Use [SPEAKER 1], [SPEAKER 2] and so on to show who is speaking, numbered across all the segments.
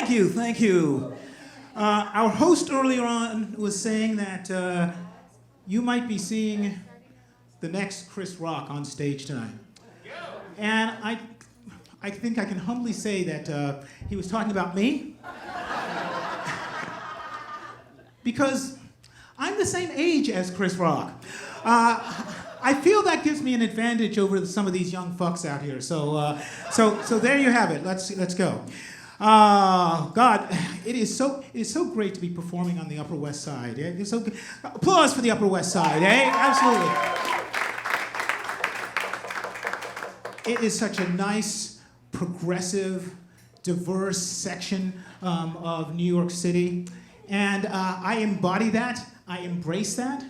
[SPEAKER 1] Thank you, thank you. Our host earlier on was saying that you might be seeing the next Chris Rock on stage tonight. And I think I can humbly say that he was talking about me. Because I'm the same age as Chris Rock. I feel that gives me an advantage over some of these young fucks out here. So there you have it. Let's go. God, it is so great to be performing on the Upper West Side. Eh? It's so good. Applause for the Upper West Side, eh? Absolutely. It is such a nice, progressive, diverse section of New York City, and I embody that. I embrace that.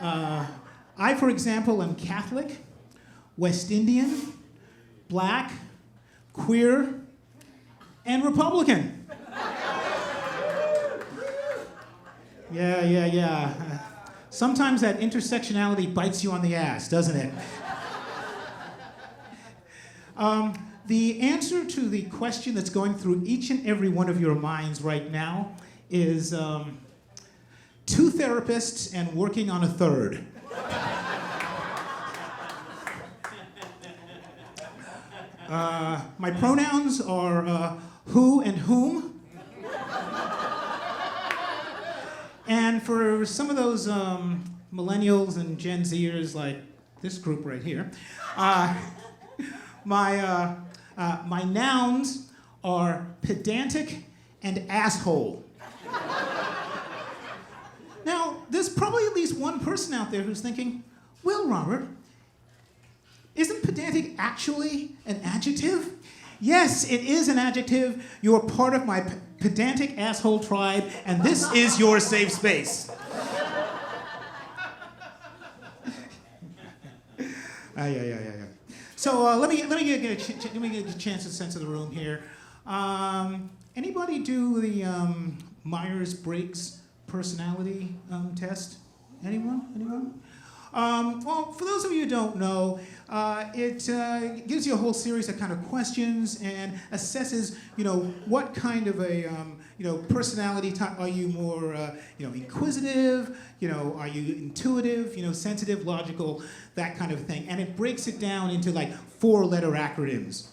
[SPEAKER 1] I, for example, am Catholic, West Indian, black, queer, and Republican. Yeah. Sometimes that intersectionality bites you on the ass, doesn't it? The answer to the question that's going through each and every one of your minds right now is two therapists and working on a third. My pronouns are who and whom. And for some of those millennials and Gen Zers like this group right here, my nouns are pedantic and asshole. Now, there's probably at least one person out there who's thinking, well, Robert, isn't pedantic actually an adjective? Yes, it is an adjective. You're part of my pedantic asshole tribe, and this is your safe space. Yeah. So let me get a chance to sense of the room here. Anybody do the Myers-Briggs personality test? Anyone? Well, for those of you who don't know, it gives you a whole series of kind of questions and assesses, what kind of a, personality type. Are you more, inquisitive? Are you intuitive? Sensitive, logical, that kind of thing. And it breaks it down into like 4-letter acronyms.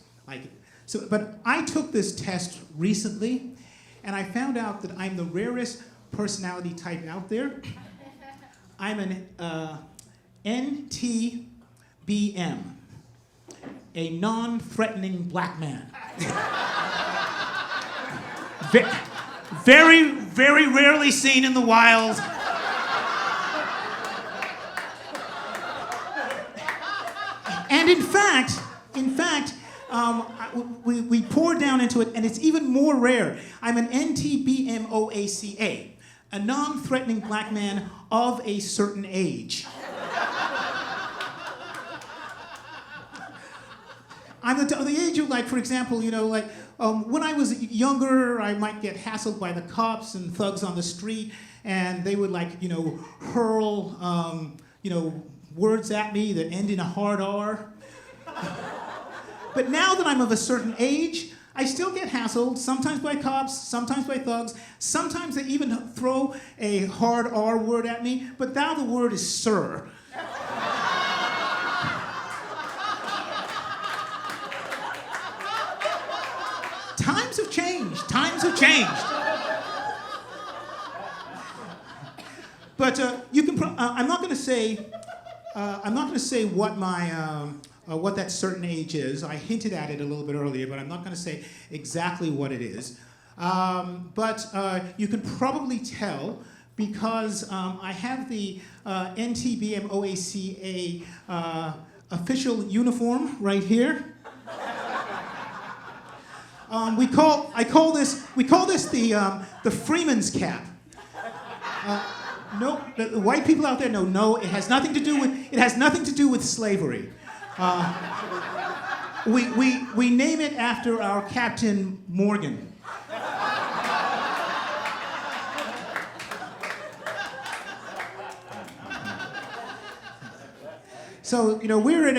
[SPEAKER 1] But I took this test recently, and I found out that I'm the rarest personality type out there. I'm an NTBM, a non-threatening black man. Very, very rarely seen in the wild. And in fact, we poured down into it, and it's even more rare. I'm an NTBMOACA, a non-threatening black man of a certain age. I'm the age of, for example, when I was younger, I might get hassled by the cops and thugs on the street, and they would, hurl, words at me that end in a hard R. But now that I'm of a certain age, I still get hassled, sometimes by cops, sometimes by thugs, sometimes they even throw a hard R word at me, but now the word is sir. Times have changed. But you can. I'm not going to say. I'm not going to say what my what that certain age is. I hinted at it a little bit earlier, but I'm not going to say exactly what it is. But you can probably tell because I have the NTBM OACA official uniform right here. We call this the Freeman's cap. No, the white people out there know. No, it has nothing to do with slavery. We name it after our Captain Morgan. So we're in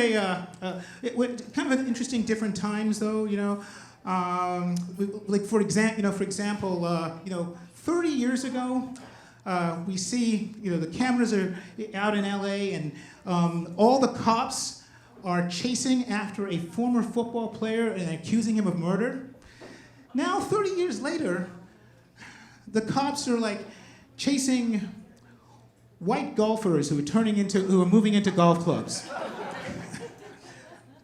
[SPEAKER 1] we're kind of an interesting different times though. Like for example, 30 years ago, we see, the cameras are out in LA, and all the cops are chasing after a former football player and accusing him of murder. Now, 30 years later, the cops are like chasing white golfers who are moving into golf clubs.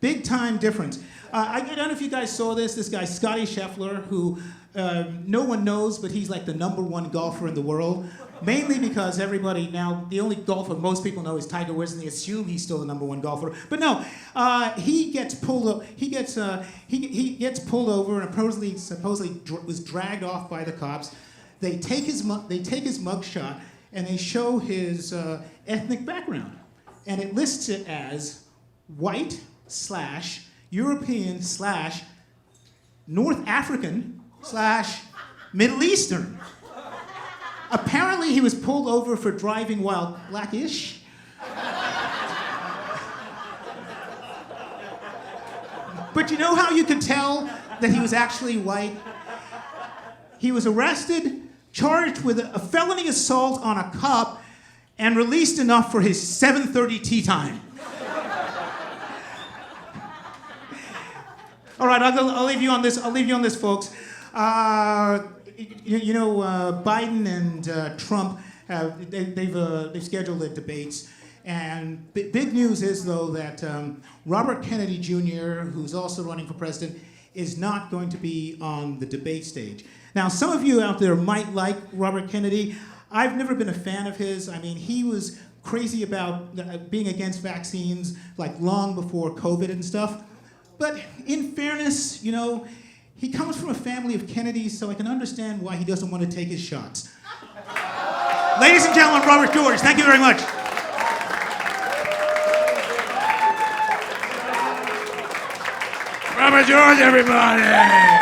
[SPEAKER 1] Big time difference. I don't know if you guys saw this. This guy, Scotty Scheffler, who no one knows, but he's like the #1 golfer in the world. Mainly because everybody now, the only golfer most people know is Tiger Woods, and they assume he's still the #1 golfer. But no, he gets pulled. He gets pulled over and supposedly was dragged off by the cops. They take his mugshot and they show his ethnic background, and it lists it as white / European / North African / Middle Eastern. Apparently, he was pulled over for driving while blackish. But you know how you could tell that he was actually white? He was arrested, charged with a felony assault on a cop, and released enough for his 7:30 tea time. All right, I'll leave you on this. Folks. Biden and Trump they've scheduled their debates, and big news is though that Robert Kennedy Jr., who's also running for president, is not going to be on the debate stage. Now, some of you out there might like Robert Kennedy. I've never been a fan of his. I mean, he was crazy about being against vaccines like long before COVID and stuff. But in fairness, he comes from a family of Kennedys, so I can understand why he doesn't want to take his shots. Ladies and gentlemen, Robert George, thank you very much. Robert George, everybody!